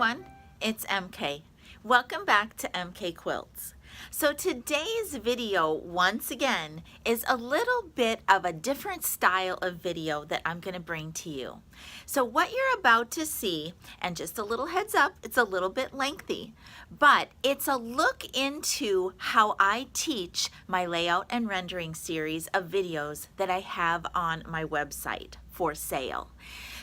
everyone, it's MK. Welcome back to MK Quilts. So today's video, once again, is a little bit of a different style of video that I'm going to bring to you. So what you're about to see, and just a little heads up, it's a little bit lengthy, but it's a look into how I teach my layout and rendering series of videos that I have on my website for sale.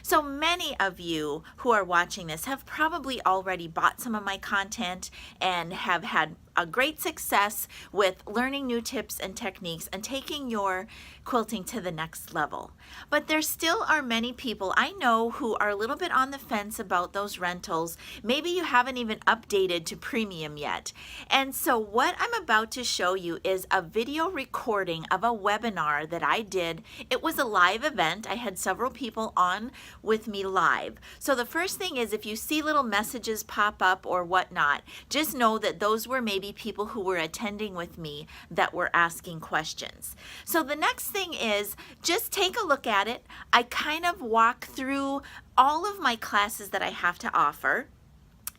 So many of you who are watching this have probably already bought some of my content and have had a great success with learning new tips and techniques and taking your quilting to the next level. But there still are many people I know who are a little bit on the fence about those rentals. Maybe you haven't even updated to premium yet. And so what I'm about to show you is a video recording of a webinar that I did. It was a live event. I had several people on with me live. So the first thing is, if you see little messages pop up or whatnot, just know that those were maybe people who were attending with me that were asking questions. So the next thing is, just take a look at it. I kind of walk through all of my classes that I have to offer.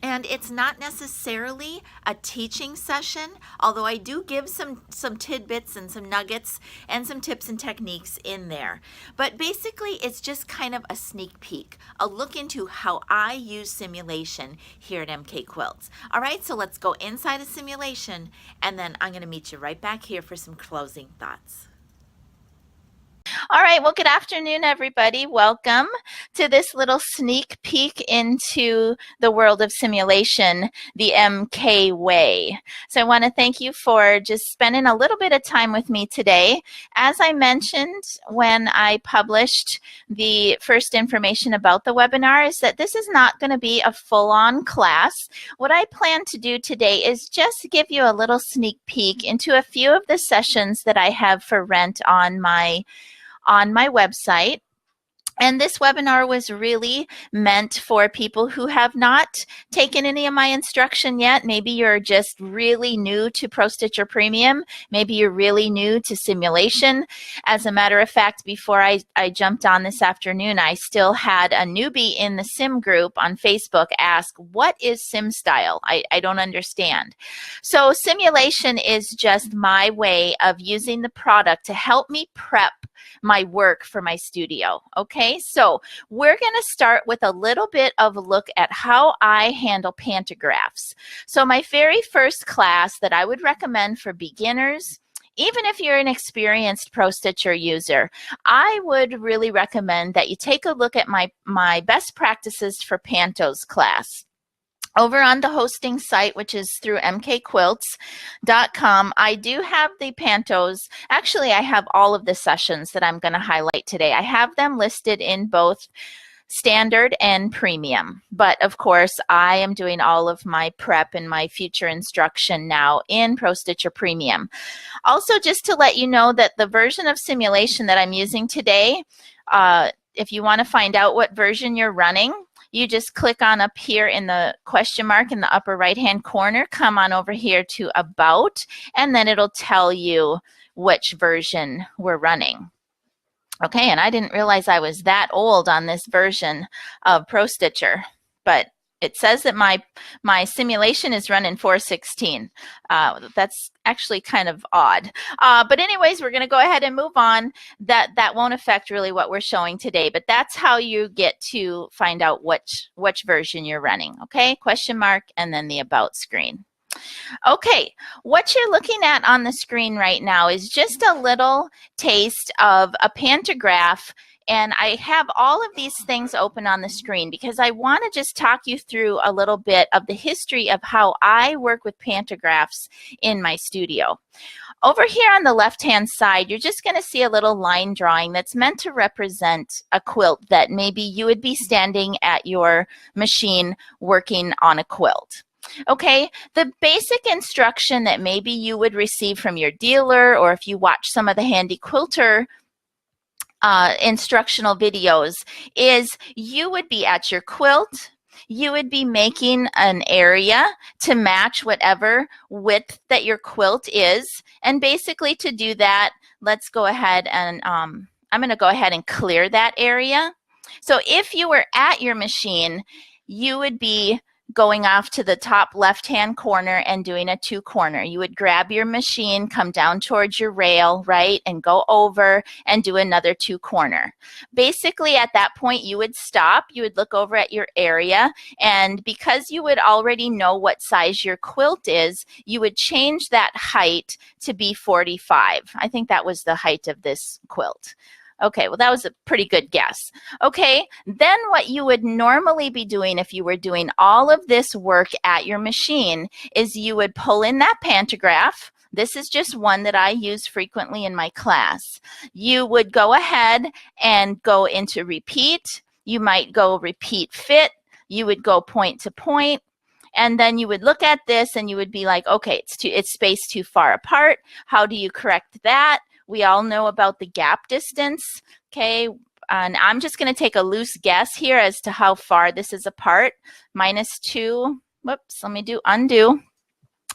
And it's not necessarily a teaching session, although I do give some tidbits and some nuggets and some tips and techniques in there. But basically, it's just kind of a sneak peek, a look into how I use simulation here at MK Quilts. All right, so let's go inside a simulation, and then I'm going to meet you right back here for some closing thoughts. All right, well, good afternoon, everybody. Welcome to this little sneak peek into the world of simulation, the MK way. So I want to thank you for just spending a little bit of time with me today. As I mentioned when I published the first information about the webinar, is that this is not going to be a full-on class. What I plan to do today is just give you a little sneak peek into a few of the sessions that I have for rent on my website. And this webinar was really meant for people who have not taken any of my instruction yet. Maybe you're just really new to ProStitcher Premium. Maybe you're really new to simulation. As a matter of fact, before I jumped on this afternoon, I still had a newbie in the sim group on Facebook ask, what is sim style? I don't understand. So simulation is just my way of using the product to help me prep my work for my studio. Okay, so we're going to start with a little bit of a look at how I handle pantographs. So my very first class that I would recommend for beginners, even if you're an experienced ProStitcher user, I would really recommend that you take a look at my best practices for Pantos class. Over on the hosting site, which is through mkquilts.com, I do have the Pantos. Actually, I have all of the sessions that I'm going to highlight today. I have them listed in both standard and premium. But of course, I am doing all of my prep and my future instruction now in ProStitcher Premium. Also, just to let you know that the version of simulation that I'm using today, if you want to find out what version you're running, you just click on up here in the question mark in the upper right-hand corner, come on over here to About, and then it'll tell you which version we're running. Okay, and I didn't realize I was that old on this version of ProStitcher, but it says that my simulation is running 4.16. That's actually kind of odd. But anyways, we're going to go ahead and move on. That won't affect really what we're showing today, but that's how you get to find out which version you're running. Okay, question mark and then the About screen. Okay, what you're looking at on the screen right now is just a little taste of a pantograph. And I have all of these things open on the screen because I want to just talk you through a little bit of the history of how I work with pantographs in my studio. Over here on the left-hand side, you're just going to see a little line drawing that's meant to represent a quilt that maybe you would be standing at your machine working on a quilt. Okay, the basic instruction that maybe you would receive from your dealer, or if you watch some of the Handy Quilter instructional videos, is you would be at your quilt, you would be making an area to match whatever width that your quilt is, and basically to do that, let's go ahead and I'm going to go ahead and clear that area. So if you were at your machine, you would be going off to the top left-hand corner and doing a 2-corner. You would grab your machine, come down towards your rail, right, and go over and do another 2-corner. Basically, at that point, you would stop, you would look over at your area, and because you would already know what size your quilt is, you would change that height to be 45. I think that was the height of this quilt. Okay, well, that was a pretty good guess. Okay, then what you would normally be doing if you were doing all of this work at your machine is you would pull in that pantograph. This is just one that I use frequently in my class. You would go ahead and go into repeat. You might go repeat fit. You would go point to point. And then you would look at this and you would be like, okay, it's spaced too far apart. How do you correct that? We all know about the gap distance, okay? And I'm just going to take a loose guess here as to how far this is apart. -2, whoops, let me do undo.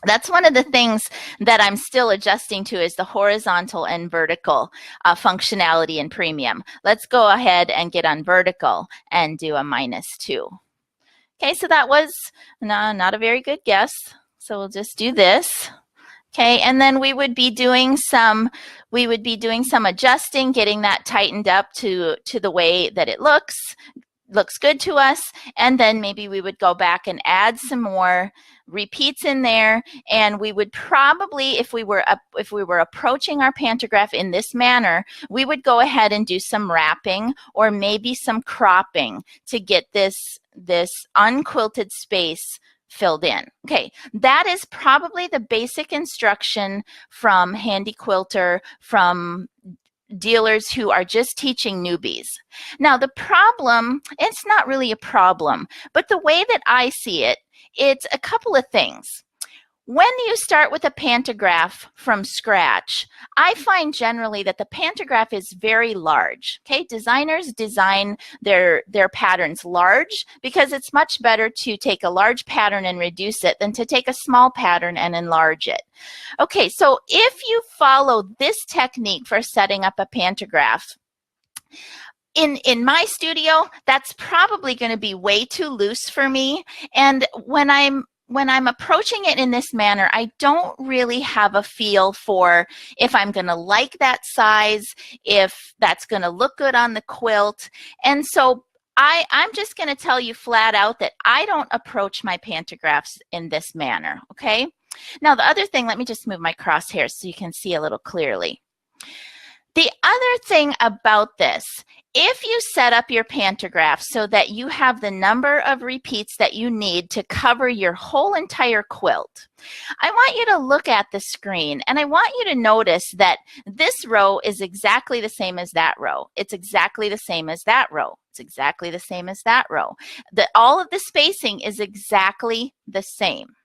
That's one of the things that I'm still adjusting to is the horizontal and vertical functionality in Premium. Let's go ahead and get on vertical and do a -2. Okay, so that was not a very good guess. So we'll just do this. Okay, and then we would be doing some adjusting, getting that tightened up to the way that it looks good to us, and then maybe we would go back and add some more repeats in there, and we would probably, if we were approaching our pantograph in this manner, we would go ahead and do some wrapping or maybe some cropping to get this unquilted space filled in. Okay, that is probably the basic instruction from Handy Quilter, from dealers who are just teaching newbies. Now the problem, it's not really a problem, but the way that I see it, it's a couple of things. When you start with a pantograph from scratch, I find generally that the pantograph is very large. Okay, designers design their patterns large because it's much better to take a large pattern and reduce it than to take a small pattern and enlarge it. Okay, so if you follow this technique for setting up a pantograph, in my studio, that's probably going to be way too loose for me. And when I'm approaching it in this manner, I don't really have a feel for if I'm going to like that size, if that's going to look good on the quilt. And so I'm just going to tell you flat out that I don't approach my pantographs in this manner, okay? Now, the other thing, let me just move my crosshairs so you can see a little clearly. The other thing about this, if you set up your pantograph so that you have the number of repeats that you need to cover your whole entire quilt, I want you to look at the screen and I want you to notice that this row is exactly the same as that row. It's exactly the same as that row. It's exactly the same as that row. All of the spacing is exactly the same.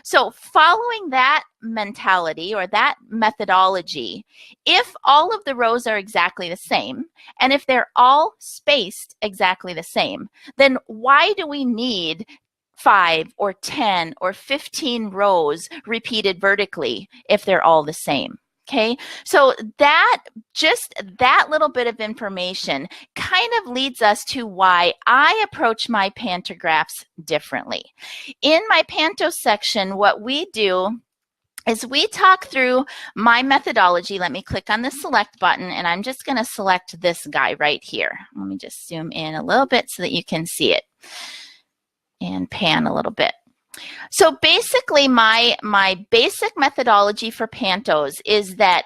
So following that mentality or that methodology, if all of the rows are exactly the same, and if they're all spaced exactly the same, then why do we need 5 or 10 or 15 rows repeated vertically if they're all the same? Okay, so just that little bit of information kind of leads us to why I approach my pantographs differently. In my panto section, what we do is we talk through my methodology. Let me click on the select button and I'm just going to select this guy right here. Let me just zoom in a little bit so that you can see it and pan a little bit. So basically my basic methodology for pantos is that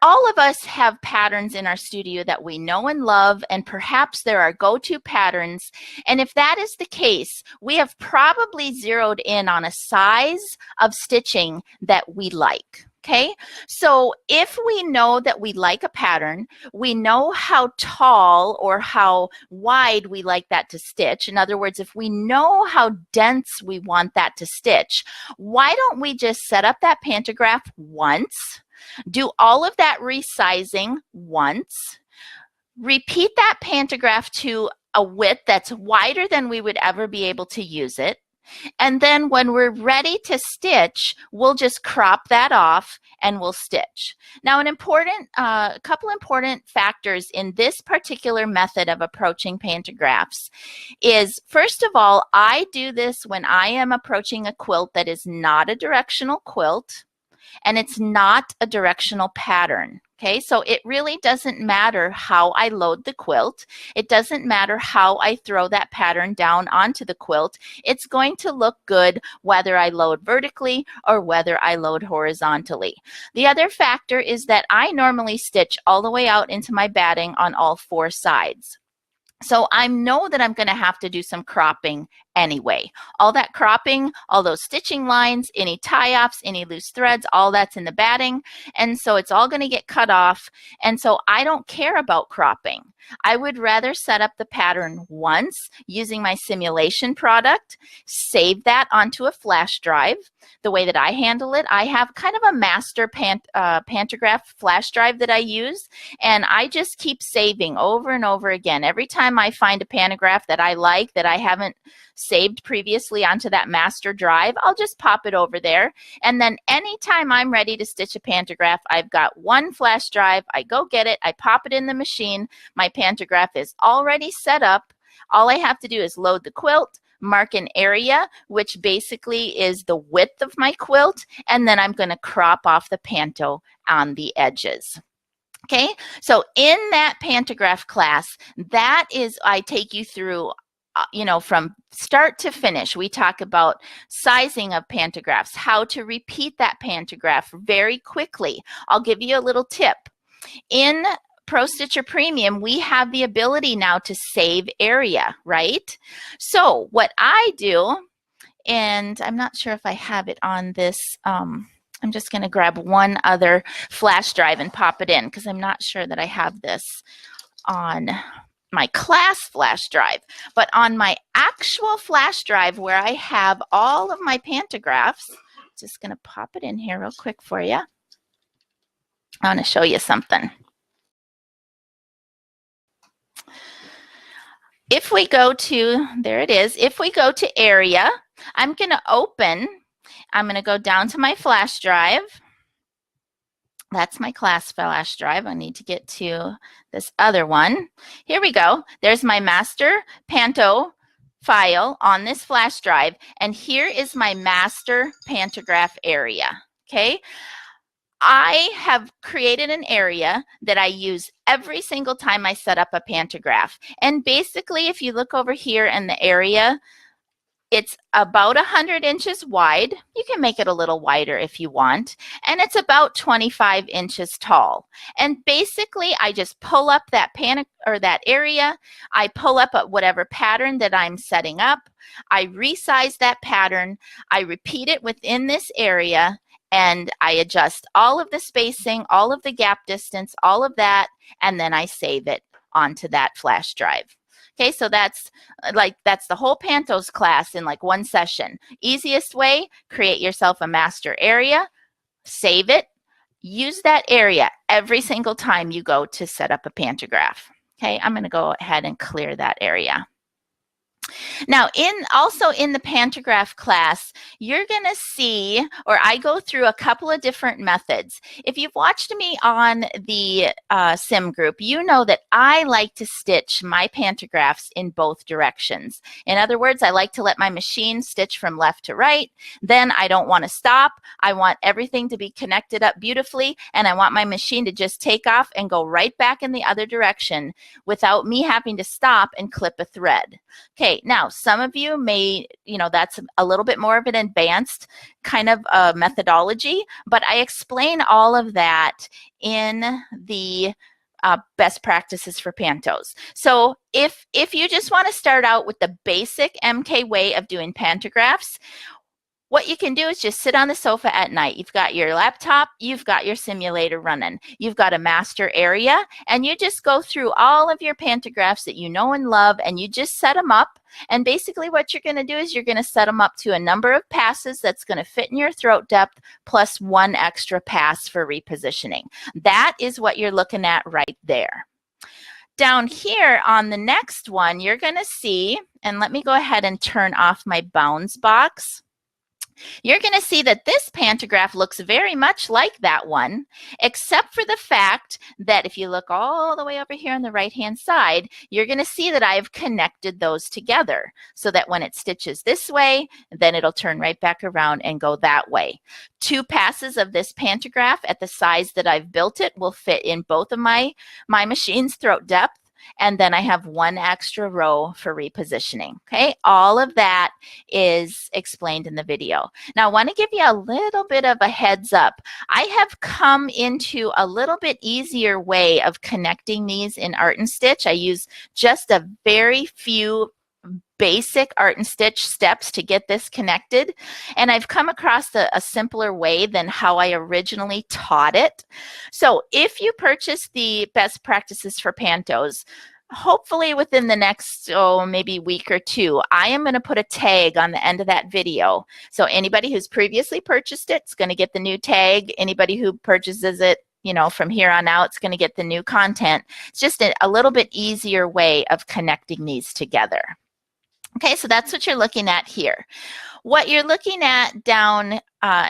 all of us have patterns in our studio that we know and love, and perhaps there are go-to patterns. And if that is the case, we have probably zeroed in on a size of stitching that we like. Okay, so if we know that we like a pattern, we know how tall or how wide we like that to stitch. In other words, if we know how dense we want that to stitch, why don't we just set up that pantograph once, do all of that resizing once, repeat that pantograph to a width that's wider than we would ever be able to use it, And then when we're ready to stitch, we'll just crop that off and we'll stitch. Now, a couple important factors in this particular method of approaching pantographs is, first of all, I do this when I am approaching a quilt that is not a directional quilt and it's not a directional pattern. Okay, so it really doesn't matter how I load the quilt. It doesn't matter how I throw that pattern down onto the quilt. It's going to look good whether I load vertically or whether I load horizontally. The other factor is that I normally stitch all the way out into my batting on all 4 sides. So I know that I'm going to have to do some cropping anyway. All that cropping, all those stitching lines, any tie-offs, any loose threads, all that's in the batting. And so it's all going to get cut off. And so I don't care about cropping. I would rather set up the pattern once using my simulation product, save that onto a flash drive. The way that I handle it, I have kind of a master pantograph flash drive that I use, and I just keep saving over and over again. Every time I find a pantograph that I like that I haven't saved previously onto that master drive, I'll just pop it over there. And then anytime I'm ready to stitch a pantograph, I've got one flash drive, I go get it, I pop it in the machine, my pantograph is already set up. All I have to do is load the quilt, mark an area, which basically is the width of my quilt, and then I'm going to crop off the panto on the edges. Okay, so in that pantograph class, that is, I take you through from start to finish. We talk about sizing of pantographs, how to repeat that pantograph very quickly. I'll give you a little tip. In Pro Stitcher Premium, we have the ability now to save area, right? So what I do, and I'm not sure if I have it on this, I'm just going to grab one other flash drive and pop it in because I'm not sure that I have this on my class flash drive. But on my actual flash drive where I have all of my pantographs, just going to pop it in here real quick for you. I want to show you something. If we go to, there it is, if we go to area, I'm going to go down to my flash drive. That's my class flash drive. I need to get to this other one. Here we go. There's my master panto file on this flash drive. And here is my master pantograph area. Okay. I have created an area that I use every single time I set up a pantograph. And basically, if you look over here in the area, it's about 100 inches wide. You can make it a little wider if you want. And it's about 25 inches tall. And basically, I just pull up that that area. I pull up whatever pattern that I'm setting up. I resize that pattern. I repeat it within this area. And I adjust all of the spacing, all of the gap distance, all of that, and then I save it onto that flash drive. Okay, so that's the whole Pantos class in like one session. Easiest way, create yourself a master area, save it, use that area every single time you go to set up a pantograph. Okay, I'm going to go ahead and clear that area. Now, also in the pantograph class, you're going to see, or I go through a couple of different methods. If you've watched me on the sim group, you know that I like to stitch my pantographs in both directions. In other words, I like to let my machine stitch from left to right. Then I don't want to stop. I want everything to be connected up beautifully, and I want my machine to just take off and go right back in the other direction without me having to stop and clip a thread. Okay, now some of you may, that's a little bit more of an advanced kind of methodology, but I explain all of that in the best practices for pantos. So if you just want to start out with the basic MK way of doing pantographs, what you can do is just sit on the sofa at night. You've got your laptop, you've got your simulator running, you've got a master area, and you just go through all of your pantographs that you know and love, and you just set them up. And basically what you're going to do is you're going to set them up to a number of passes that's going to fit in your throat depth plus one extra pass for repositioning. That is what you're looking at right there. down here on the next one, you're going to see, and let me go ahead and turn off my bounds box. You're going to see that this pantograph looks very much like that one, except for the fact that if you look all the way over here on the right-hand side, you're going to see that I've connected those together so that when it stitches this way, then it'll turn right back around and go that way. 2 passes of this pantograph at the size that I've built it will fit in both of my machine's throat depth. And then I have 1 extra row for repositioning, okay? All of that is explained in the video. Now, I want to give you a little bit of a heads up. I have come into a little bit easier way of connecting these in Art and Stitch. I use just a very few basic Art and Stitch steps to get this connected. And I've come across a simpler way than how I originally taught it. So if you purchase the best practices for pantos, hopefully within the next, maybe week or 2, I am going to put a tag on the end of that video. So anybody who's previously purchased it is going to get the new tag. Anybody who purchases it, you know, from here on out, it's going to get the new content. It's just a little bit easier way of connecting these together. Okay, so that's what you're looking at here. What you're looking at down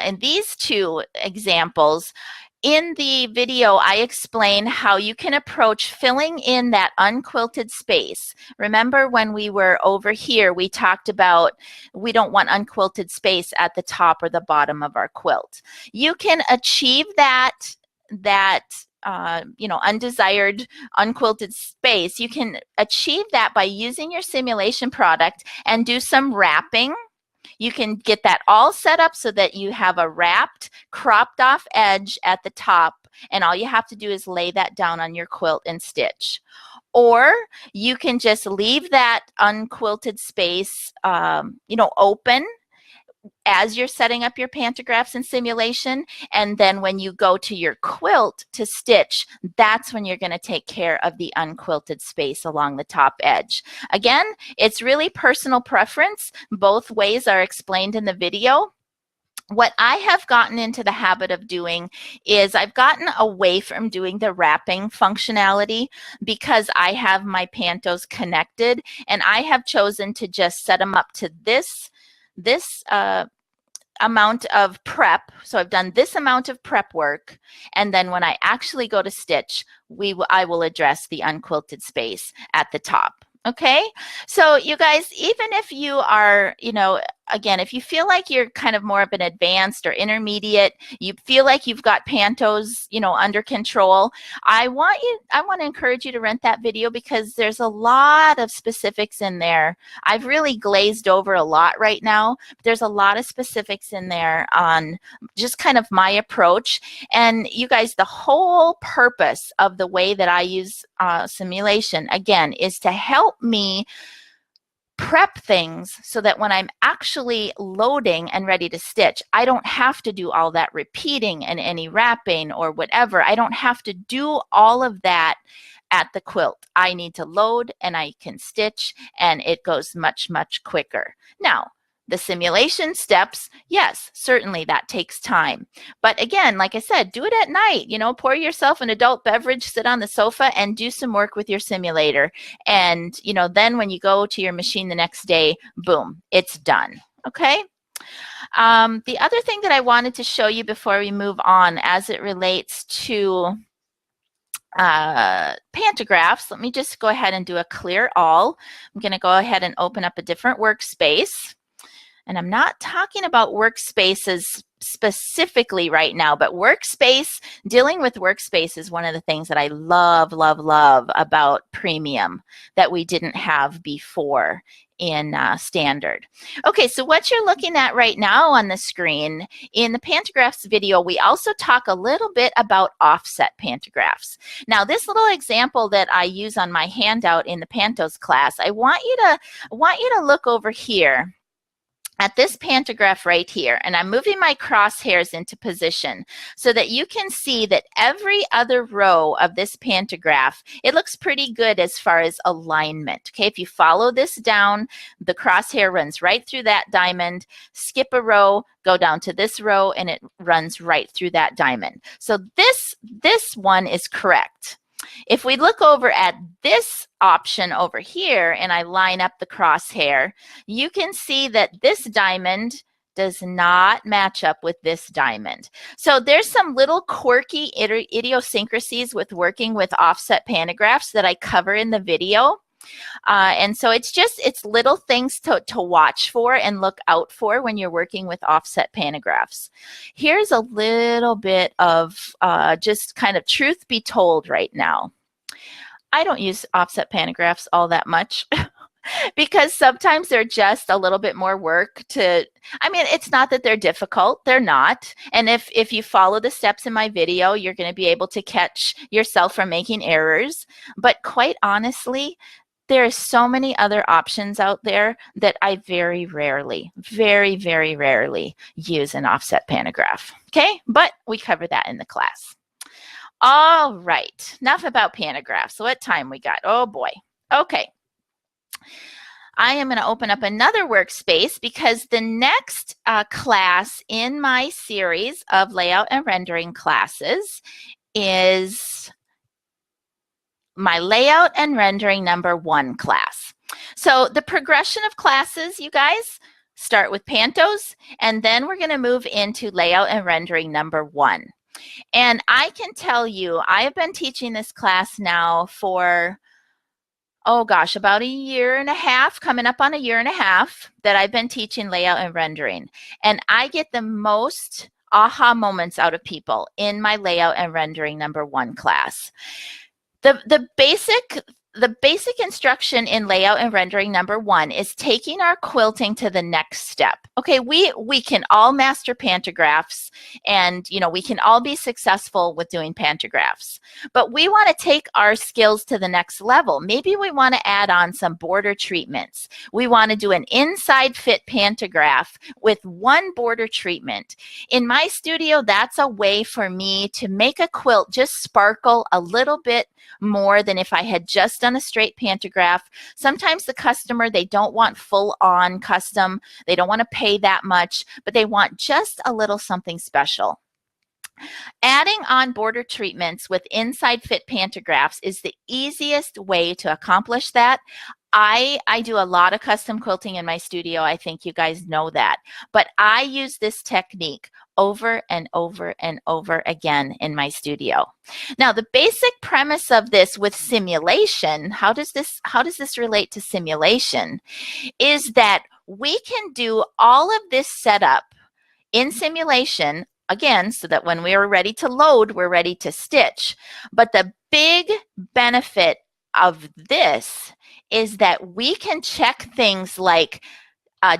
in these 2 examples, in the video, I explain how you can approach filling in that unquilted space. Remember when we were over here, we talked about we don't want unquilted space at the top or the bottom of our quilt. You can achieve that you know, undesired unquilted space. You can achieve that by using your simulation product and do some wrapping. You can get that all set up so that you have a wrapped, cropped off edge at the top, and all you have to do is lay that down on your quilt and stitch. Or you can just leave that unquilted space, you know, open as you're setting up your pantographs in simulation, and then when you go to your quilt to stitch, that's when you're going to take care of the unquilted space along the top edge. Again, it's really personal preference. Both ways are explained in the video. What I have gotten into the habit of doing is I've gotten away from doing the wrapping functionality because I have my pantos connected, and I have chosen to just set them up to this amount of prep. So I've done this amount of prep work, and then when I actually go to stitch, I will address the unquilted space at the top. Okay, so you guys, even if you are, you know, again, if you feel like you're kind of more of an advanced or intermediate, you feel like you've got pantos, you know, under control, I want to encourage you to rent that video because there's a lot of specifics in there. I've really glazed over a lot right now. There's a lot of specifics in there on just kind of my approach. And you guys, the whole purpose of the way that I use simulation, again, is to help me prep things so that when I'm actually loading and ready to stitch, I don't have to do all that repeating and any wrapping or whatever. I don't have to do all of that at the quilt. I need to load and I can stitch, and it goes much, much quicker. Now, the simulation steps, yes, certainly that takes time. But again, like I said, do it at night. You know, pour yourself an adult beverage, sit on the sofa, and do some work with your simulator. And, you know, then when you go to your machine the next day, boom, it's done. Okay? The other thing that I wanted to show you before we move on as it relates to pantographs, let me just go ahead and do a clear all. I'm going to go ahead and open up a different workspace. And I'm not talking about workspaces specifically right now, but dealing with workspace is one of the things that I love, love, love about premium that we didn't have before in standard. Okay, so what you're looking at right now on the screen, in the pantographs video, we also talk a little bit about offset pantographs. Now, this little example that I use on my handout in the Pantos class, I want you to look over here at this pantograph right here, and I'm moving my crosshairs into position so that you can see that every other row of this pantograph, it looks pretty good as far as alignment. Okay, if you follow this down, the crosshair runs right through that diamond, skip a row, go down to this row, and it runs right through that diamond. So this one is correct. if we look over at this option over here and I line up the crosshair, you can see that this diamond does not match up with this diamond. So there's some little quirky idiosyncrasies with working with offset pantographs that I cover in the video. And so it's little things to watch for and look out for when you're working with offset pantographs. Here's a little bit of just kind of truth be told right now. I don't use offset pantographs all that much. Because sometimes they're just a little bit more work to, I mean, it's not that they're difficult, they're not. And if you follow the steps in my video, you're going to be able to catch yourself from making errors. But quite honestly, there are so many other options out there that I very rarely, very, very rarely use an offset pantograph. Okay, but we cover that in the class. All right, enough about pantographs. So what time we got? Oh boy. Okay. I am going to open up another workspace because the next class in my series of layout and rendering classes is my layout and rendering #1 class. So the progression of classes, you guys, start with Pantos, and then we're going to move into layout and rendering #1. And I can tell you, I have been teaching this class now for, oh gosh, about 1.5 years, coming up on 1.5 years that I've been teaching layout and rendering. And I get the most aha moments out of people in my layout and rendering #1 class. The basic instruction in layout and rendering #1 is taking our quilting to the next step. Okay, we can all master pantographs, and we can all be successful with doing pantographs. But we want to take our skills to the next level. Maybe we want to add on some border treatments. We want to do an inside fit pantograph with one border treatment. In my studio, that's a way for me to make a quilt just sparkle a little bit more than if I had just done a straight pantograph. Sometimes the customer, they don't want full on custom. They don't want to pay that much, but they want just a little something special. Adding on border treatments with inside fit pantographs is the easiest way to accomplish that. I do a lot of custom quilting in my studio. I think you guys know that. But I use this technique over and over and over again in my studio. Now, the basic premise of this with simulation, how does this relate to simulation, is that we can do all of this setup in simulation, again, so that when we are ready to load, we're ready to stitch. But the big benefit of this is that we can check things like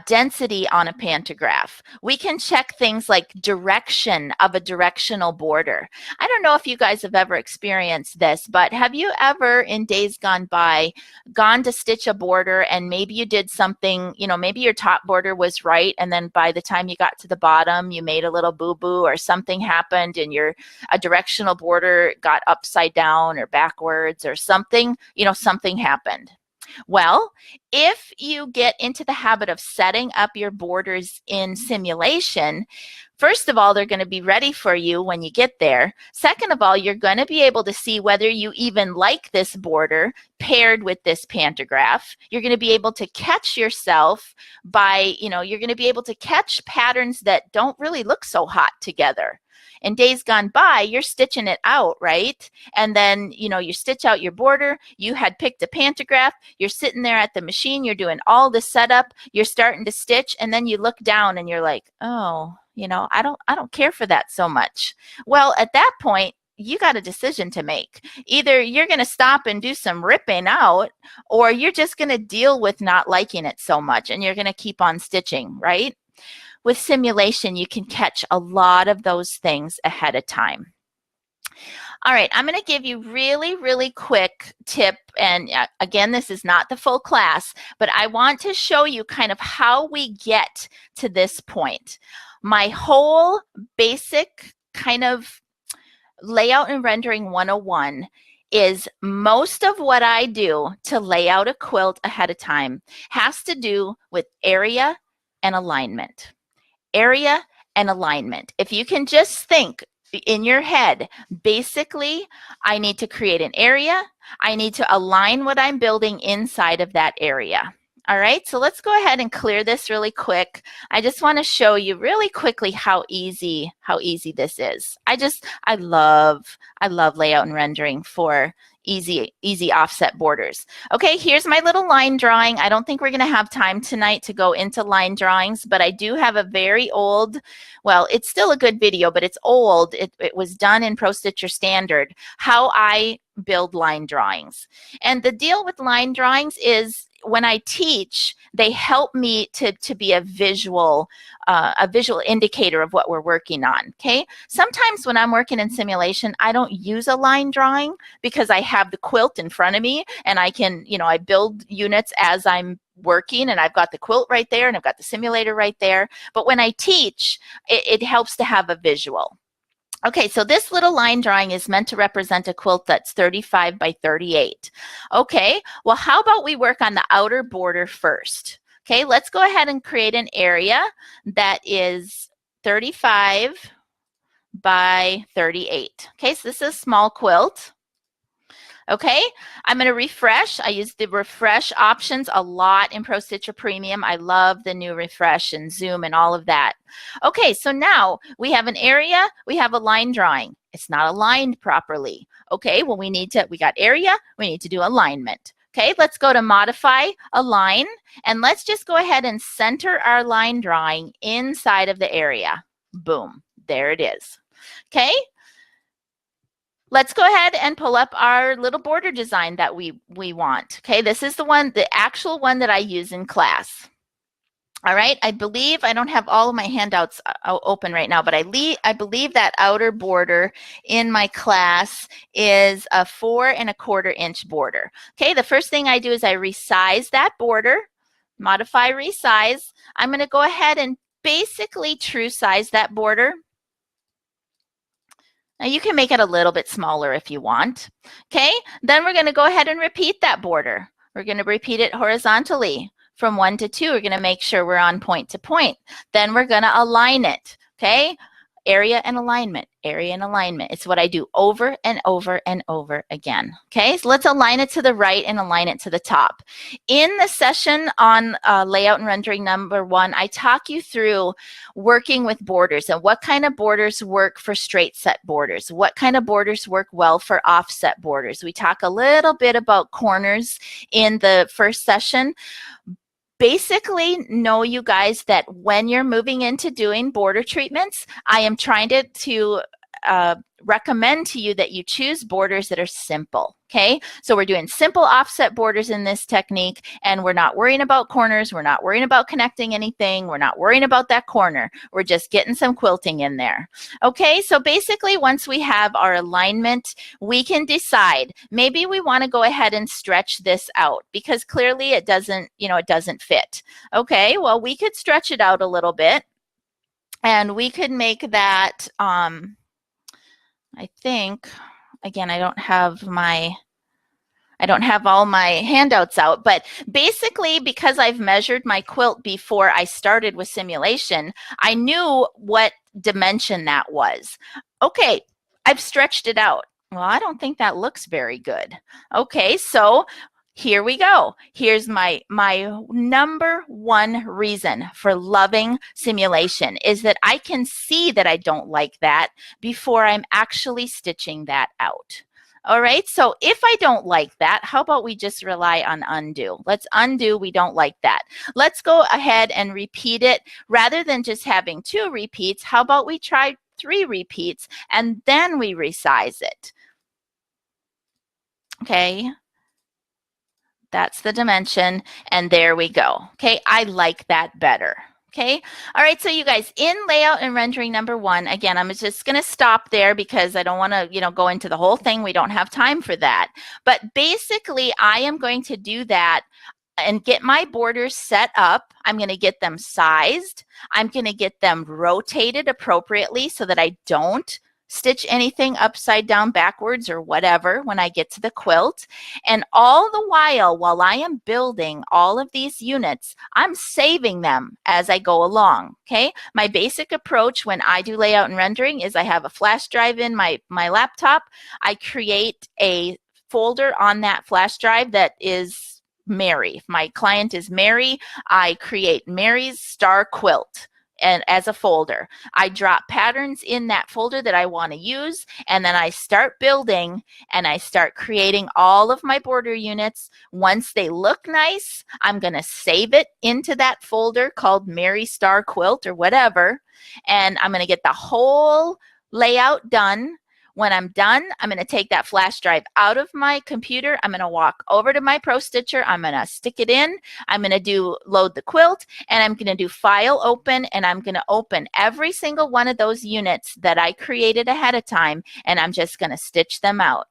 density on a pantograph. We can check things like direction of a directional border. I don't know if you guys have ever experienced this, but have you ever in days gone by gone to stitch a border and maybe you did something, maybe your top border was right, and then by the time you got to the bottom, you made a little boo-boo or something happened and a directional border got upside down or backwards or something, something happened. Well, if you get into the habit of setting up your borders in simulation, first of all, they're going to be ready for you when you get there. Second of all, you're going to be able to see whether you even like this border paired with this pantograph. You're going to be able to catch yourself by, you're going to be able to catch patterns that don't really look so hot together. In days gone by, you're stitching it out, right? And then, you stitch out your border, you had picked a pantograph, you're sitting there at the machine, you're doing all the setup, you're starting to stitch, and then you look down and you're like, oh, I don't care for that so much. Well, at that point, you got a decision to make. Either you're going to stop and do some ripping out, or you're just going to deal with not liking it so much, and you're going to keep on stitching, right? With simulation, you can catch a lot of those things ahead of time. All right, I'm going to give you really, really quick tip. And again, this is not the full class, but I want to show you kind of how we get to this point. My whole basic kind of layout and rendering 101 is most of what I do to lay out a quilt ahead of time has to do with area and alignment. Area and alignment. If you can just think in your head, basically, I need to create an area. I need to align what I'm building inside of that area. All right, so let's go ahead and clear this really quick. I just want to show you really quickly how easy this is. I love layout and rendering for easy offset borders. Okay, here's my little line drawing. I don't think we're going to have time tonight to go into line drawings, but I do have a very old, well, it's still a good video, but it's old. It was done in ProStitcher Standard, how I build line drawings. And the deal with line drawings is when I teach, they help me to be a visual indicator of what we're working on, okay? Sometimes when I'm working in simulation, I don't use a line drawing because I have the quilt in front of me and I can, I build units as I'm working and I've got the quilt right there and I've got the simulator right there. But when I teach, it helps to have a visual. Okay, so this little line drawing is meant to represent a quilt that's 35 by 38. Okay, well, how about we work on the outer border first? Okay, let's go ahead and create an area that is 35 by 38. Okay, so this is a small quilt. Okay, I'm going to refresh. I use the refresh options a lot in ProStitcher Premium. I love the new refresh and zoom and all of that. Okay, so now we have an area, we have a line drawing. It's not aligned properly. Okay, well, we got area, we need to do alignment. Okay, let's go to modify, align, and let's just go ahead and center our line drawing inside of the area. Boom, there it is. Okay. Let's go ahead and pull up our little border design that we want. Okay, this is the actual one that I use in class. All right, I believe, I don't have all of my handouts open right now, but I believe that outer border in my class is a 4 1/4 inch border. Okay, the first thing I do is I resize that border, modify, resize. I'm going to go ahead and basically true size that border. Now you can make it a little bit smaller if you want. Okay, then we're going to go ahead and repeat that border. We're going to repeat it horizontally from 1 to 2. We're going to make sure we're on point to point. Then we're going to align it. Okay, area and alignment, area and alignment. It's what I do over and over and over again. Okay, so let's align it to the right and align it to the top. In the session on layout and rendering number 1, I talk you through working with borders and what kind of borders work for straight set borders, what kind of borders work well for offset borders. We talk a little bit about corners in the first session. Basically, know you guys that when you're moving into doing border treatments, I am trying to recommend to you that you choose borders that are simple. Okay, so we're doing simple offset borders in this technique, and we're not worrying about corners. We're not worrying about connecting anything. We're not worrying about that corner. We're just getting some quilting in there. Okay, so basically, once we have our alignment, we can decide maybe we want to go ahead and stretch this out because clearly it doesn't, it doesn't fit. Okay, well, we could stretch it out a little bit, and we could make that. I think, again, I don't have all my handouts out, but basically because I've measured my quilt before I started with simulation, I knew what dimension that was. Okay, I've stretched it out. Well, I don't think that looks very good. Okay, so here we go. Here's my number 1 reason for loving simulation is that I can see that I don't like that before I'm actually stitching that out. All right, so if I don't like that, how about we just rely on undo? Let's undo, we don't like that. Let's go ahead and repeat it. Rather than just having 2 repeats, how about we try 3 repeats and then we resize it? Okay. That's the dimension, and there we go. Okay, I like that better. Okay, all right, so you guys, in layout and rendering number 1, again, I'm just going to stop there because I don't want to, go into the whole thing. We don't have time for that. But basically, I am going to do that and get my borders set up. I'm going to get them sized. I'm going to get them rotated appropriately so that I don't stitch anything upside down, backwards, or whatever when I get to the quilt. And all the while I am building all of these units, I'm saving them as I go along, okay? My basic approach when I do layout and rendering is I have a flash drive in my laptop. I create a folder on that flash drive that is Mary. If my client is Mary, I create Mary's Star Quilt and as a folder. I drop patterns in that folder that I want to use, and then I start building and I start creating all of my border units. Once they look nice, I'm going to save it into that folder called Mary Star Quilt or whatever, and I'm going to get the whole layout done. When I'm done, I'm going to take that flash drive out of my computer. I'm going to walk over to my Pro Stitcher. I'm going to stick it in. I'm going to load the quilt, and I'm going to do file open, and I'm going to open every single one of those units that I created ahead of time, and I'm just going to stitch them out.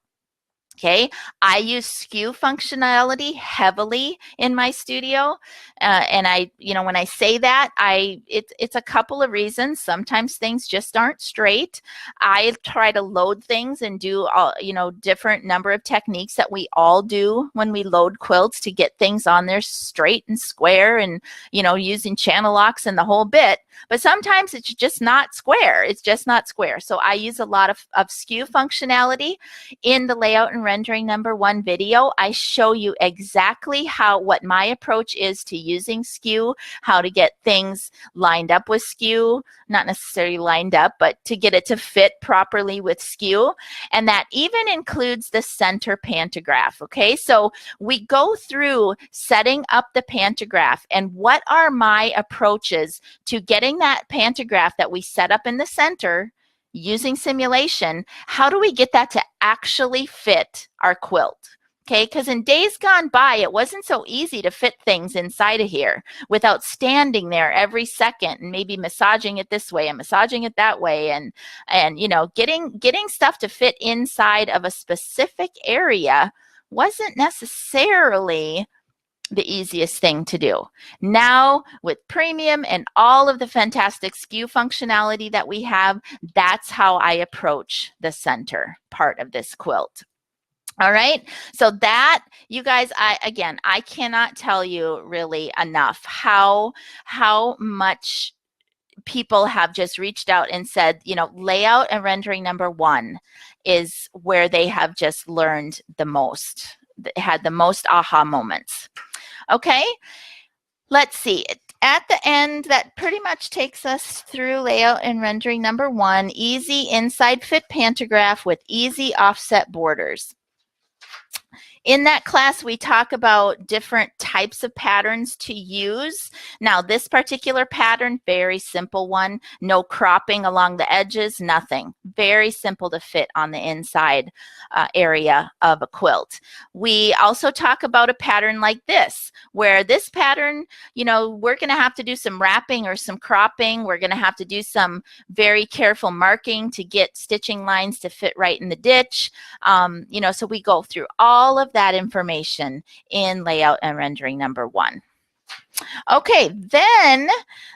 Okay, I use skew functionality heavily in my studio, and when I say that, it's a couple of reasons. Sometimes things just aren't straight. I try to load things and do all, different number of techniques that we all do when we load quilts to get things on there straight and square, and using channel locks and the whole bit. But sometimes it's just not square. It's just not square. So I use a lot of skew functionality in the layout and rendering #1 video. I show you exactly what my approach is to using skew, how to get things lined up with skew, not necessarily lined up, but to get it to fit properly with skew. And that even includes the center pantograph. Okay, so we go through setting up the pantograph and what are my approaches to getting that pantograph that we set up in the center using simulation. How do we get that to actually fit our quilt? Okay, because in days gone by, it wasn't so easy to fit things inside of here without standing there every second and maybe massaging it this way and massaging it that way, and getting stuff to fit inside of a specific area wasn't necessarily the easiest thing to do. Now, with premium and all of the fantastic skew functionality that we have, that's how I approach the center part of this quilt. All right, so that, you guys, I cannot tell you really enough how much people have just reached out and said, layout and rendering #1 is where they have just learned the most, had the most aha moments. Okay, let's see. At the end, that pretty much takes us through layout and rendering #1, easy inside fit pantograph with easy offset borders. In that class, we talk about different types of patterns to use. Now, this particular pattern, very simple one, no cropping along the edges, nothing. Very simple to fit on the inside area of a quilt. We also talk about a pattern like this, where this pattern, we're going to have to do some wrapping or some cropping. We're going to have to do some very careful marking to get stitching lines to fit right in the ditch. So we go through all of that information in layout and rendering #1. Okay, then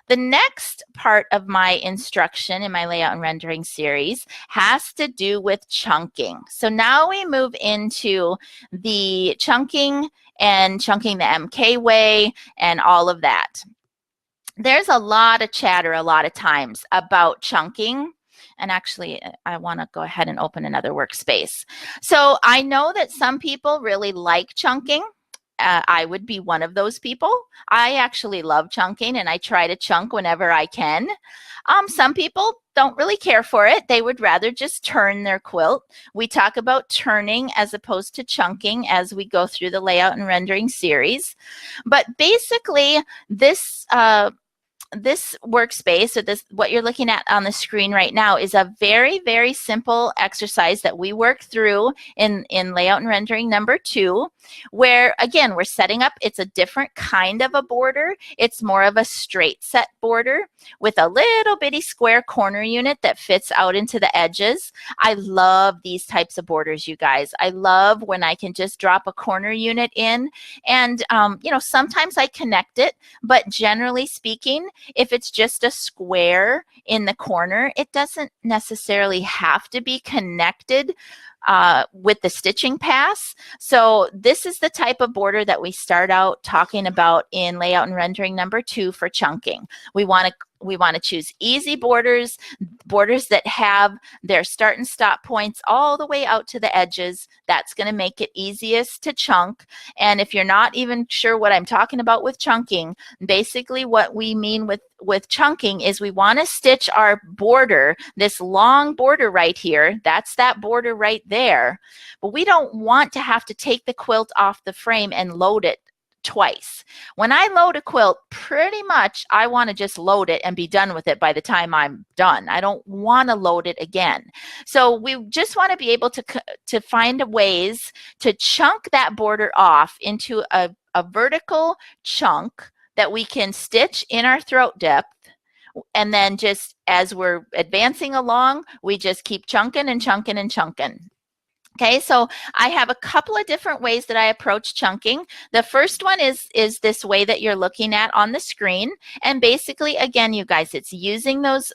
the next part of my instruction in my layout and rendering series has to do with chunking. So now we move into the chunking and chunking the MK way and all of that. There's a lot of chatter a lot of times about chunking. And actually, I want to go ahead and open another workspace. So I know that some people really like chunking. I would be one of those people. I actually love chunking, and I try to chunk whenever I can. Some people don't really care for it. They would rather just turn their quilt. We talk about turning as opposed to chunking as we go through the layout and rendering series. But basically, this workspace, or what you're looking at on the screen right now, is a very, very simple exercise that we work through in layout and rendering #2, where again, we're setting up, it's a different kind of a border. It's more of a straight set border with a little bitty square corner unit that fits out into the edges. I love these types of borders, you guys. I love when I can just drop a corner unit in, and sometimes I connect it, but generally speaking, if it's just a square in the corner, it doesn't necessarily have to be connected with the stitching pass. So this is the type of border that we start out talking about in layout and rendering number 2 for chunking. We want to choose easy borders, borders that have their start and stop points all the way out to the edges. That's going to make it easiest to chunk. And if you're not even sure what I'm talking about with chunking, basically what we mean with chunking is we want to stitch our border, this long border right here, that's that border right there, but we don't want to have to take the quilt off the frame and load it twice. When I load a quilt, pretty much I want to just load it and be done with it by the time I'm done. I don't want to load it again. So we just want to be able to find ways to chunk that border off into a vertical chunk that we can stitch in our throat depth. And then just as we're advancing along, we just keep chunking and chunking and chunking. Okay, so I have a couple of different ways that I approach chunking. The first one is this way that you're looking at on the screen. And basically, again, you guys, it's using those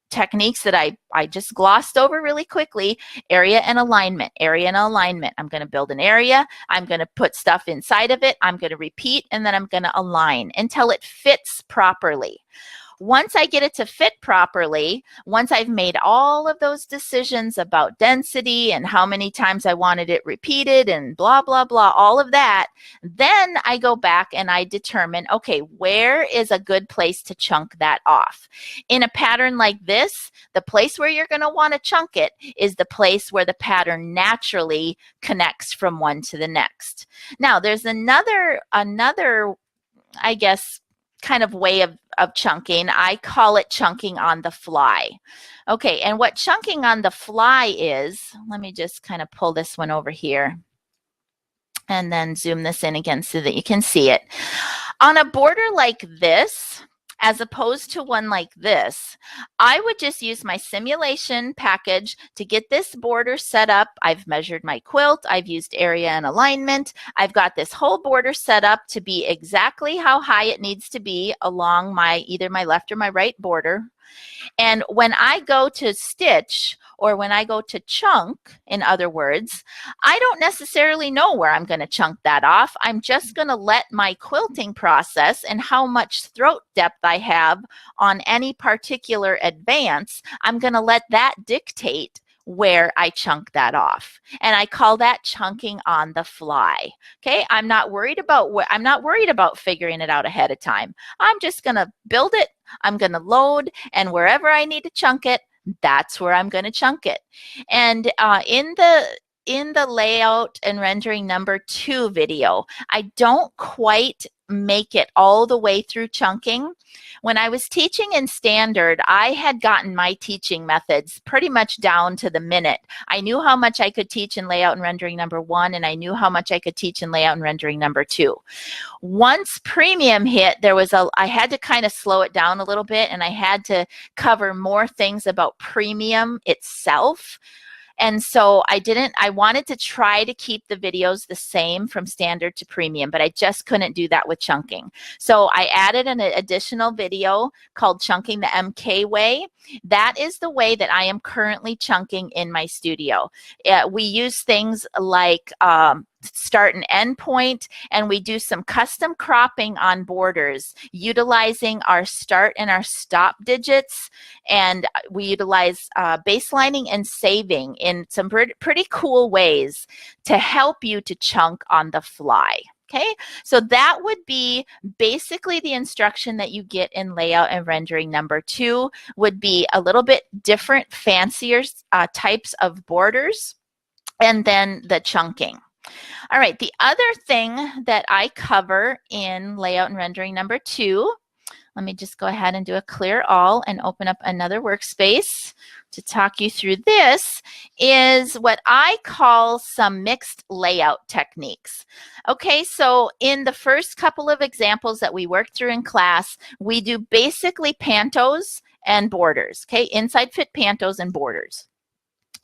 techniques that I just glossed over really quickly, area and alignment, area and alignment. I'm going to build an area. I'm going to put stuff inside of it. I'm going to repeat, and then I'm going to align until it fits properly. Once I get it to fit properly, once I've made all of those decisions about density and how many times I wanted it repeated and blah, blah, blah, all of that, then I go back and I determine, okay, where is a good place to chunk that off? In a pattern like this, the place where you're going to want to chunk it is the place where the pattern naturally connects from one to the next. Now, there's another, I guess, kind of way of chunking. I call it chunking on the fly. Okay, and what chunking on the fly is, let me just kind of pull this one over here and then zoom this in again so that you can see it. On a border like this, as opposed to one like this, I would just use my simulation package to get this border set up. I've measured my quilt. I've used area and alignment. I've got this whole border set up to be exactly how high it needs to be along either my left or my right border. And when I go to stitch, or when I go to chunk, in other words, I don't necessarily know where I'm going to chunk that off. I'm just going to let my quilting process and how much throat depth I have on any particular advance, I'm going to let that dictate where I chunk that off. And I call that chunking on the fly. Okay, I'm not worried about figuring it out ahead of time. I'm just going to build it. I'm going to load, and wherever I need to chunk it, that's where I'm going to chunk it. And in the layout and rendering number 2 video, I don't quite make it all the way through chunking. When I was teaching in standard, I had gotten my teaching methods pretty much down to the minute. I knew how much I could teach in layout and rendering number 1, and I knew how much I could teach in layout and rendering number 2. Once premium hit, I had to kind of slow it down a little bit, and I had to cover more things about premium itself. And so I wanted to try to keep the videos the same from standard to premium, but I just couldn't do that with chunking. So I added an additional video called Chunking the MK Way. That is the way that I am currently chunking in my studio. We use things like start and end point, and we do some custom cropping on borders utilizing our start and our stop digits, and we utilize baselining and saving in some pretty cool ways to help you to chunk on the fly. Okay, so that would be basically the instruction that you get in layout and rendering number 2, would be a little bit different, fancier types of borders, and then the chunking. All right, the other thing that I cover in layout and rendering number 2, let me just go ahead and do a clear all and open up another workspace to talk you through this, is what I call some mixed layout techniques. Okay, so in the first couple of examples that we worked through in class, we do basically pantos and borders, okay, inside fit pantos and borders.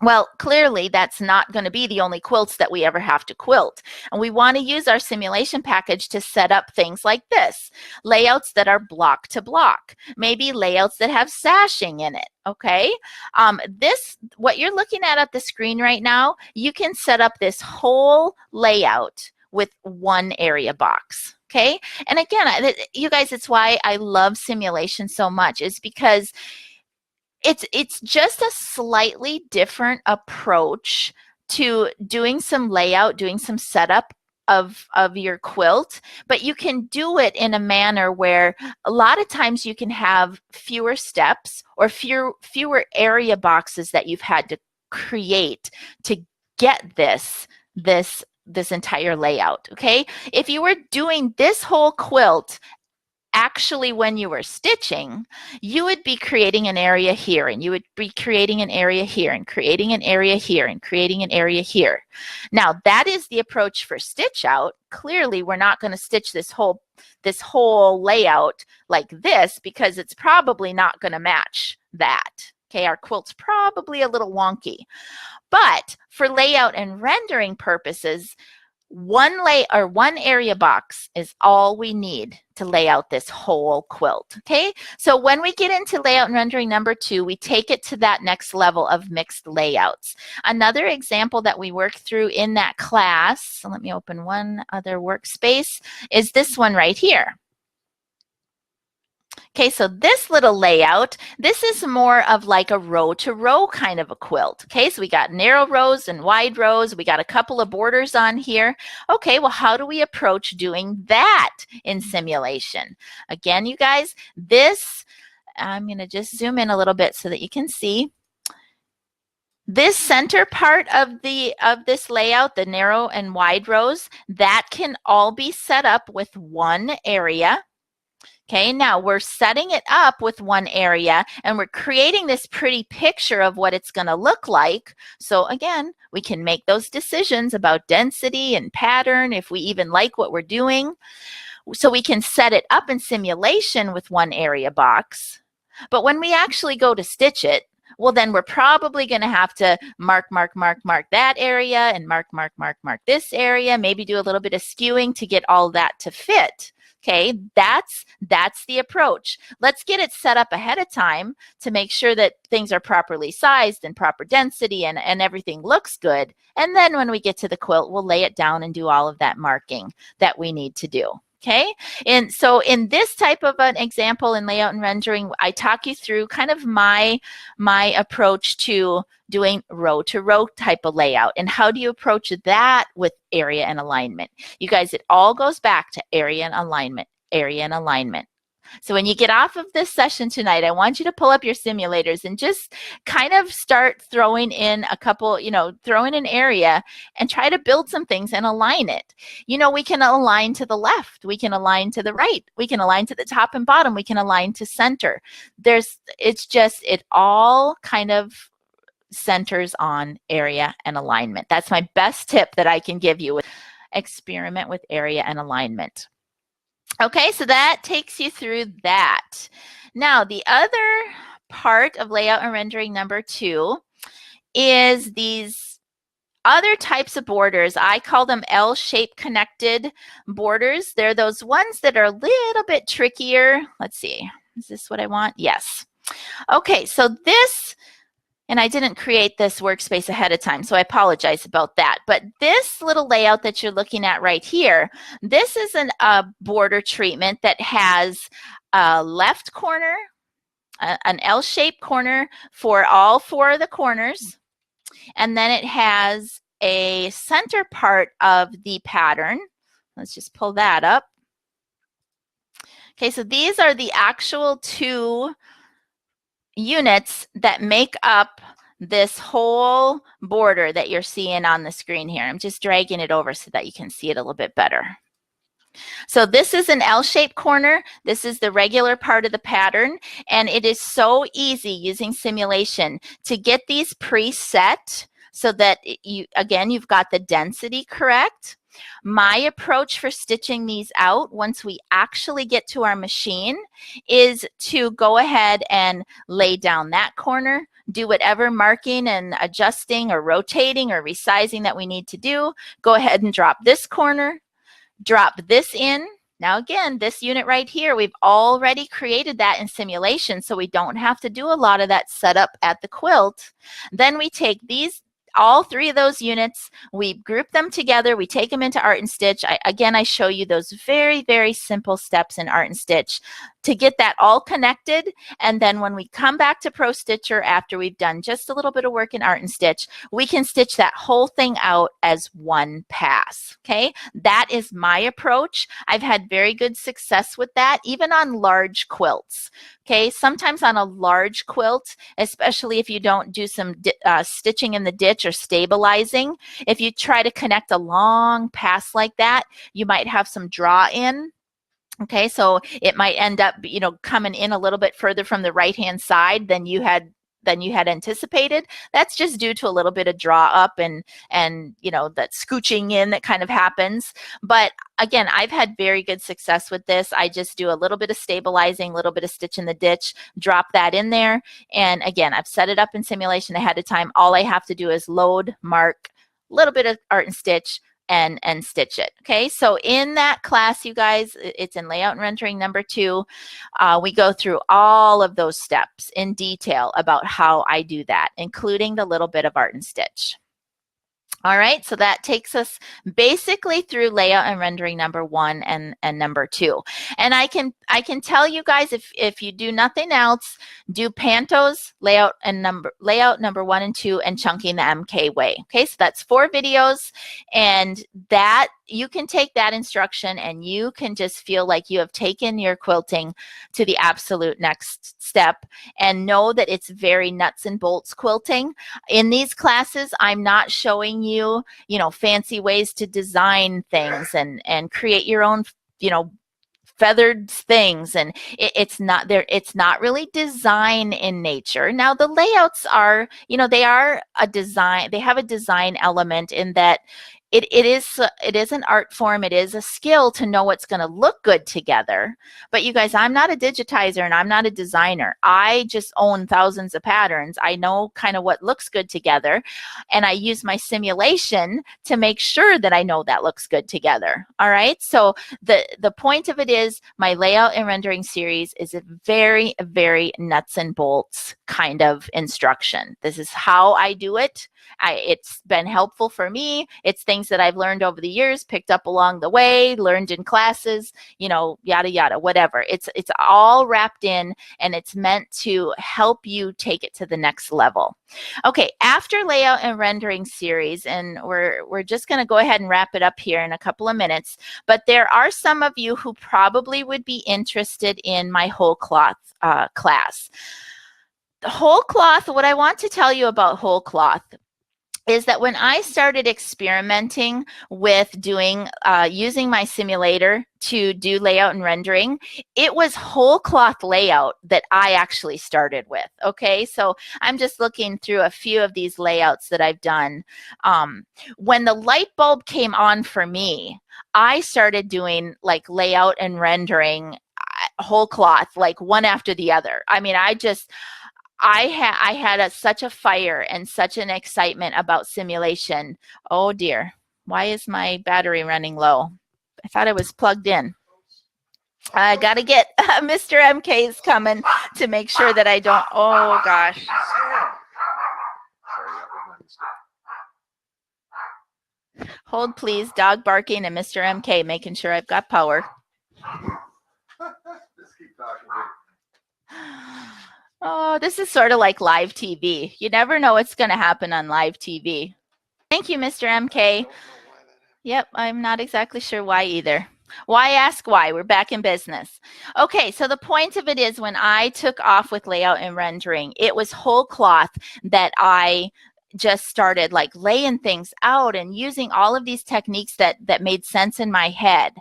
Well, clearly that's not going to be the only quilts that we ever have to quilt. And we want to use our simulation package to set up things like this. Layouts that are block to block. Maybe layouts that have sashing in it, okay? What you're looking at the screen right now, you can set up this whole layout with one area box, okay? And again, you guys, it's why I love simulation so much, is because it's just a slightly different approach to doing some layout, doing some setup of your quilt, but you can do it in a manner where a lot of times you can have fewer steps or fewer area boxes that you've had to create to get this entire layout, okay? If you were doing this whole quilt actually when you were stitching, you would be creating an area here, and you would be creating an area here, and creating an area here, and creating an area here. Now, that is the approach for stitch out. Clearly, we're not going to stitch this whole layout like this, because it's probably not going to match that. Okay, our quilt's probably a little wonky. But for layout and rendering purposes, one area box is all we need to lay out this whole quilt, okay? So when we get into layout and rendering number 2, we take it to that next level of mixed layouts. Another example that we work through in that class, so let me open one other workspace, is this one right here. Okay, so this little layout, this is more of like a row to row kind of a quilt. Okay, so we got narrow rows and wide rows. We got a couple of borders on here. Okay, well, how do we approach doing that in simulation? Again, you guys, I'm going to just zoom in a little bit so that you can see. This center part of this layout, the narrow and wide rows, that can all be set up with one area. Okay, now we're setting it up with one area and we're creating this pretty picture of what it's going to look like. So again, we can make those decisions about density and pattern if we even like what we're doing. So we can set it up in simulation with one area box. But when we actually go to stitch it, well, then we're probably going to have to mark that area and mark this area, maybe do a little bit of skewing to get all that to fit. Okay, that's the approach. Let's get it set up ahead of time to make sure that things are properly sized and proper density and everything looks good. And then when we get to the quilt, we'll lay it down and do all of that marking that we need to do. Okay, and so in this type of an example in layout and rendering, I talk you through kind of my approach to doing row to row type of layout. And how do you approach that with area and alignment? You guys, it all goes back to area and alignment, area and alignment. So when you get off of this session tonight, I want you to pull up your simulators and just kind of start throwing in a couple, throw in an area and try to build some things and align it. We can align to the left. We can align to the right. We can align to the top and bottom. We can align to center. It all kind of centers on area and alignment. That's my best tip that I can give you. Experiment with area and alignment. Okay, so that takes you through that. Now, the other part of layout and rendering number 2 is these other types of borders. I call them L-shaped connected borders. They're those ones that are a little bit trickier. Let's see, is this what I want? Yes. Okay, so this, and I didn't create this workspace ahead of time, so I apologize about that. But this little layout that you're looking at right here, this is a border treatment that has a left corner, an L-shaped corner for all 4 of the corners, and then it has a center part of the pattern. Let's just pull that up. Okay, so these are the actual 2 units that make up this whole border that you're seeing on the screen here. I'm just dragging it over so that you can see it a little bit better. So this is an L-shaped corner. This is the regular part of the pattern, and it is so easy using simulation to get these preset so that you've got the density correct. My approach for stitching these out once we actually get to our machine is to go ahead and lay down that corner, do whatever marking and adjusting or rotating or resizing that we need to do. Go ahead and drop this corner, drop this in. Now again, this unit right here, we've already created that in simulation, so we don't have to do a lot of that setup at the quilt. Then we take all three of those units, we group them together, we take them into Art and Stitch. Again, I show you those very, very simple steps in Art and Stitch to get that all connected. And then when we come back to Pro Stitcher after we've done just a little bit of work in Art and Stitch, we can stitch that whole thing out as one pass, okay? That is my approach. I've had very good success with that, even on large quilts. Okay, sometimes on a large quilt, especially if you don't do some stitching in the ditch or stabilizing, if you try to connect a long pass like that, you might have some draw in. Okay, so it might end up, you know, coming in a little bit further from the right-hand side than you had anticipated. That's just due to a little bit of draw up and you know, that scooching in that kind of happens. But again, I've had very good success with this. I just do a little bit of stabilizing, a little bit of stitch in the ditch, drop that in there. And again, I've set it up in simulation ahead of time. All I have to do is load, mark, a little bit of Art and Stitch, and stitch it. Okay, so in that class, you guys, it's in Layout and Rendering number 2. We go through all of those steps in detail about how I do that, including the little bit of Art and Stitch. All right, so that takes us basically through Layout and Rendering number 1 and number 2. And I can tell you guys, if you do nothing else, do Pantos, layout number 1 and 2, and Chunking the MK way. Okay, so that's 4 videos, and that you can take that instruction and you can just feel like you have taken your quilting to the absolute next step, and know that it's very nuts and bolts quilting. In these classes, I'm not showing you, you know, fancy ways to design things and create your own, you know, feathered things, and it's not there. It's not really design in nature. Now the layouts are, you know, they are a design. They have a design element in that it is an art form. It is a skill to know what's going to look good together. But you guys, I'm not a digitizer and I'm not a designer. I just own thousands of patterns. I know kind of what looks good together, and I use my simulation to make sure that I know that looks good together. All right, so the point of it is my Layout and Rendering series is a very, very nuts and bolts kind of instruction. This is how I do it. It's been helpful for me. It's things that I've learned over the years, picked up along the way, learned in classes, you know, yada, yada, whatever. It's all wrapped in, and it's meant to help you take it to the next level. Okay, after Layout and Rendering series, and we're just going to go ahead and wrap it up here in a couple of minutes, but there are some of you who probably would be interested in my whole cloth class. The whole cloth, what I want to tell you about whole cloth is that when I started experimenting with doing, using my simulator to do layout and rendering, it was whole cloth layout that I actually started with, okay? So I'm just looking through a few of these layouts that I've done. When the light bulb came on for me, I started doing like layout and rendering whole cloth, like one after the other. I mean, I had such a fire and such an excitement about simulation. Oh dear, why is my battery running low? I thought it was plugged in. I got to get Mr. MK is coming to make sure that I don't, oh gosh. Hold please, dog barking and Mr. MK making sure I've got power. Just keep talking. Oh, this is sort of like live TV. You never know what's going to happen on live TV. Thank you, Mr. MK. Yep, I'm not exactly sure why either. Why ask why? We're back in business. Okay, so the point of it is when I took off with layout and rendering, it was whole cloth that I just started like laying things out and using all of these techniques that made sense in my head.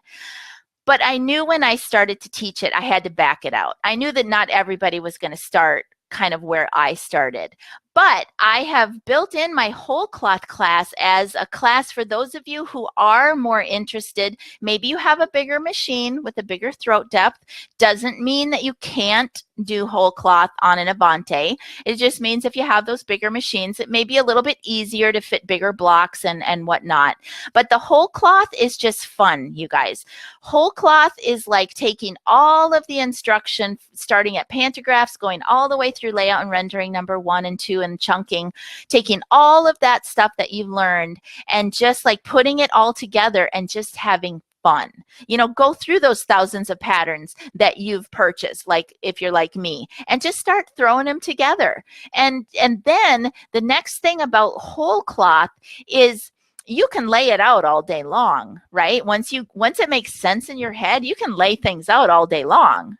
But I knew when I started to teach it, I had to back it out. I knew that not everybody was going to start kind of where I started. But I have built in my whole cloth class as a class for those of you who are more interested. Maybe you have a bigger machine with a bigger throat depth. Doesn't mean that you can't do whole cloth on an Avante. It just means if you have those bigger machines, it may be a little bit easier to fit bigger blocks and whatnot. But the whole cloth is just fun, you guys. Whole cloth is like taking all of the instruction, starting at pantographs, going all the way through layout and rendering number 1 and 2 and chunking, taking all of that stuff that you've learned and just like putting it all together and just having fun. You know, go through those thousands of patterns that you've purchased, like if you're like me, and just start throwing them together. And then the next thing about whole cloth is you can lay it out all day long, right? Once it makes sense in your head, you can lay things out all day long.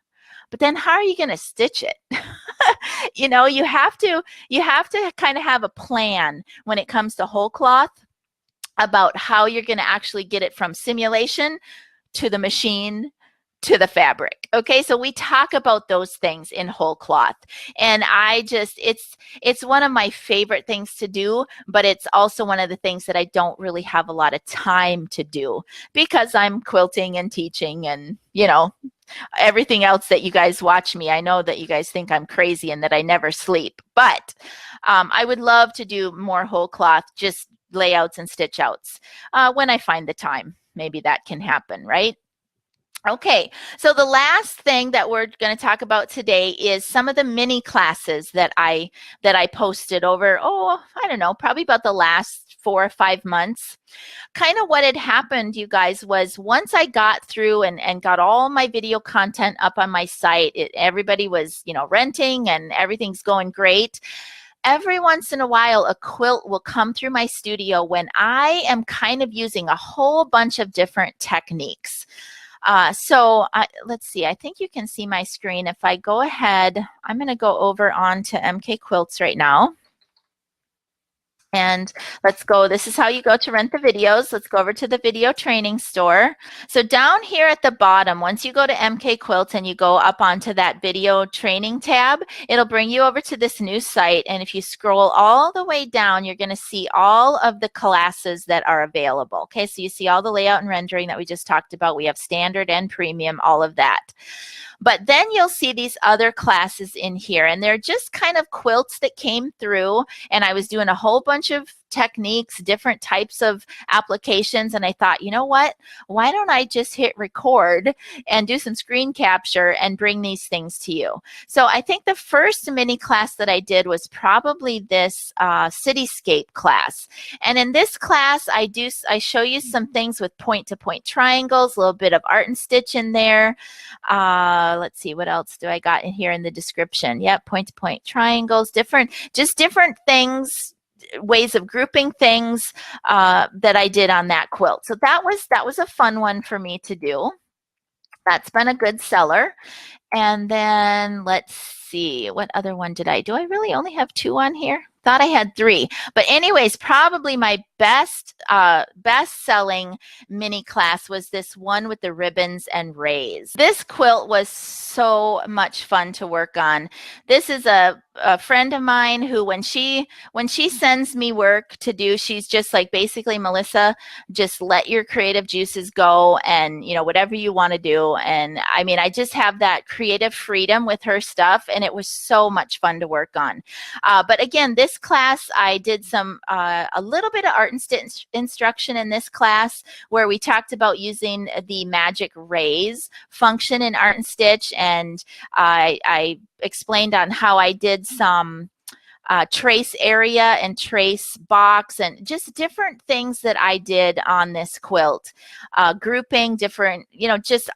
But then how are you going to stitch it? You know, you have to kind of have a plan when it comes to whole cloth about how you're going to actually get it from simulation to the machine to the fabric. Okay, so we talk about those things in whole cloth, and it's one of my favorite things to do, but it's also one of the things that I don't really have a lot of time to do because I'm quilting and teaching and, you know, everything else that you guys watch me. I know that you guys think I'm crazy and that I never sleep, but I would love to do more whole cloth, just layouts and stitch outs when I find the time. Maybe that can happen, right? Okay, so the last thing that we're going to talk about today is some of the mini classes that I posted over, I don't know, probably about the last 4 or 5 months. Kind of what had happened, you guys, was once I got through and got all my video content up on my site, everybody was, you know, renting and everything's going great. Every once in a while, a quilt will come through my studio when I am kind of using a whole bunch of different techniques. Let's see, I think you can see my screen. If I go ahead, I'm going to go over on to MK Quilts right now. And let's go, this is how you go to rent the videos. Let's go over to the video training store. So down here at the bottom, once you go to MK Quilts and you go up onto that video training tab, it'll bring you over to this new site. And if you scroll all the way down, you're going to see all of the classes that are available. Okay, so you see all the layout and rendering that we just talked about. We have standard and premium, all of that. But then you'll see these other classes in here, and they're just kind of quilts that came through, and I was doing a whole bunch of techniques, different types of applications, and I thought, you know what? Why don't I just hit record and do some screen capture and bring these things to you? So I think the first mini class that I did was probably this cityscape class. And in this class, I show you some things with point-to-point triangles, a little bit of art and stitch in there. Let's see, what else do I got in here in the description? Yep, point-to-point triangles, different things, ways of grouping things that I did on that quilt. So that was a fun one for me to do. That's been a good seller. And then let's see, what other one did I do? I really only have 2 on here. Thought I had 3. But anyways, probably my best selling mini class was this one with the ribbons and rays. This quilt was so much fun to work on. This is a friend of mine who when she sends me work to do, she's just like, basically, Melissa, just let your creative juices go and, you know, whatever you want to do. And I mean, I just have that creative freedom with her stuff, and it was so much fun to work on. But again, this class, I did a little bit of art and stitch instruction in this class where we talked about using the magic rays function in art and stitch, and I explained on how I did some trace area and trace box and just different things that I did on this quilt, grouping different, you know, just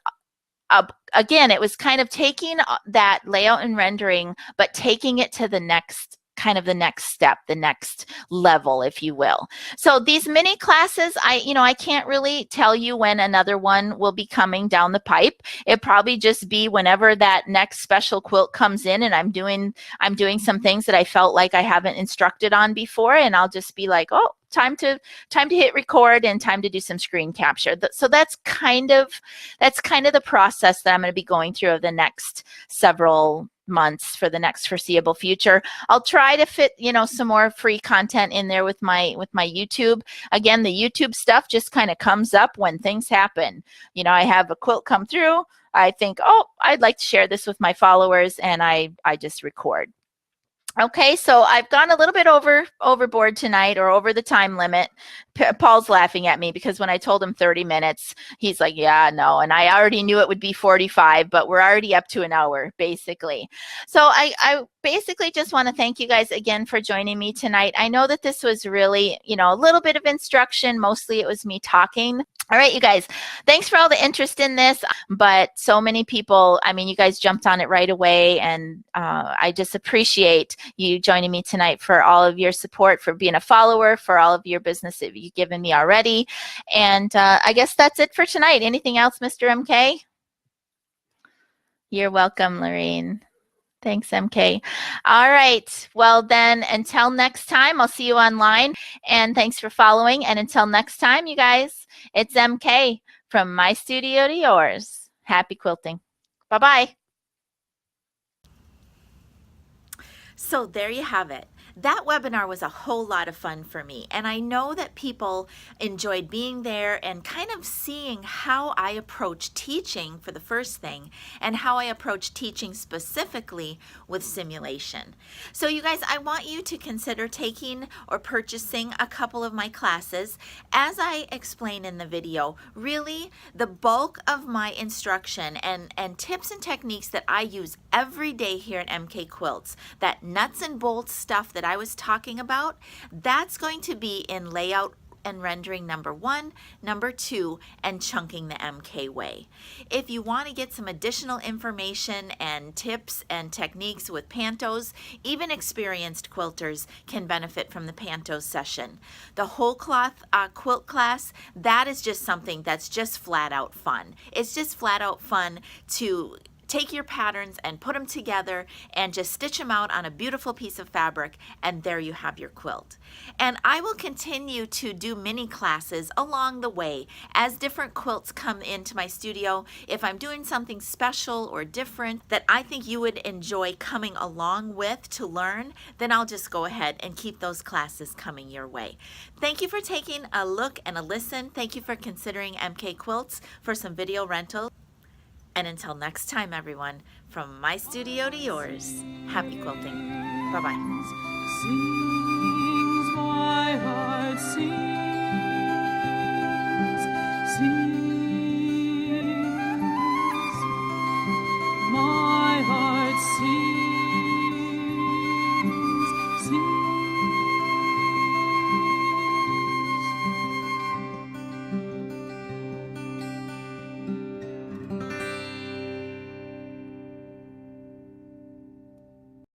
again, it was kind of taking that layout and rendering, but taking it to the next step, the next level, if you will. So these mini classes, I can't really tell you when another one will be coming down the pipe. It probably just be whenever that next special quilt comes in and I'm doing some things that I felt like I haven't instructed on before, and I'll just be like, oh, time to hit record and time to do some screen capture. So that's kind of the process that I'm going to be going through over the next several months for the next foreseeable future. I'll try to fit, some more free content in there with my YouTube. Again, the YouTube stuff just kind of comes up when things happen. I have a quilt come through. I think, oh, I'd like to share this with my followers, and I just record. Okay, so I've gone a little bit overboard tonight, or over the time limit. Paul's laughing at me because when I told him 30 minutes, he's like, yeah, no. And I already knew it would be 45, but we're already up to an hour, basically. So I basically just want to thank you guys again for joining me tonight. I know that this was really, a little bit of instruction. Mostly it was me talking. All right, you guys, thanks for all the interest in this, but so many people, you guys jumped on it right away, and I just appreciate you joining me tonight, for all of your support, for being a follower, for all of your business that you've given me already. And I guess that's it for tonight. Anything else, Mr. MK? You're welcome, Lorraine. Thanks, MK. All right. Well, then, until next time, I'll see you online. And thanks for following. And until next time, you guys, it's MK from my studio to yours. Happy quilting. Bye-bye. So there you have it. That webinar was a whole lot of fun for me, and I know that people enjoyed being there and kind of seeing how I approach teaching, for the first thing, and how I approach teaching specifically with simulation. So you guys, I want you to consider taking or purchasing a couple of my classes. As I explain in the video, really the bulk of my instruction and tips and techniques that I use every day here at MK Quilts, that nuts and bolts stuff that I was talking about, that's going to be in layout and rendering number 1, number 2, and chunking the MK way. If you want to get some additional information and tips and techniques with pantos, even experienced quilters can benefit from the pantos session. The whole cloth quilt class, that is just something that's just flat out fun. It's just flat out fun to take your patterns and put them together and just stitch them out on a beautiful piece of fabric, and there you have your quilt. And I will continue to do mini classes along the way as different quilts come into my studio. If I'm doing something special or different that I think you would enjoy coming along with to learn, then I'll just go ahead and keep those classes coming your way. Thank you for taking a look and a listen. Thank you for considering MK Quilts for some video rental. And until next time, everyone, from my studio to yours, happy quilting. Bye-bye. Sings my heart, sings.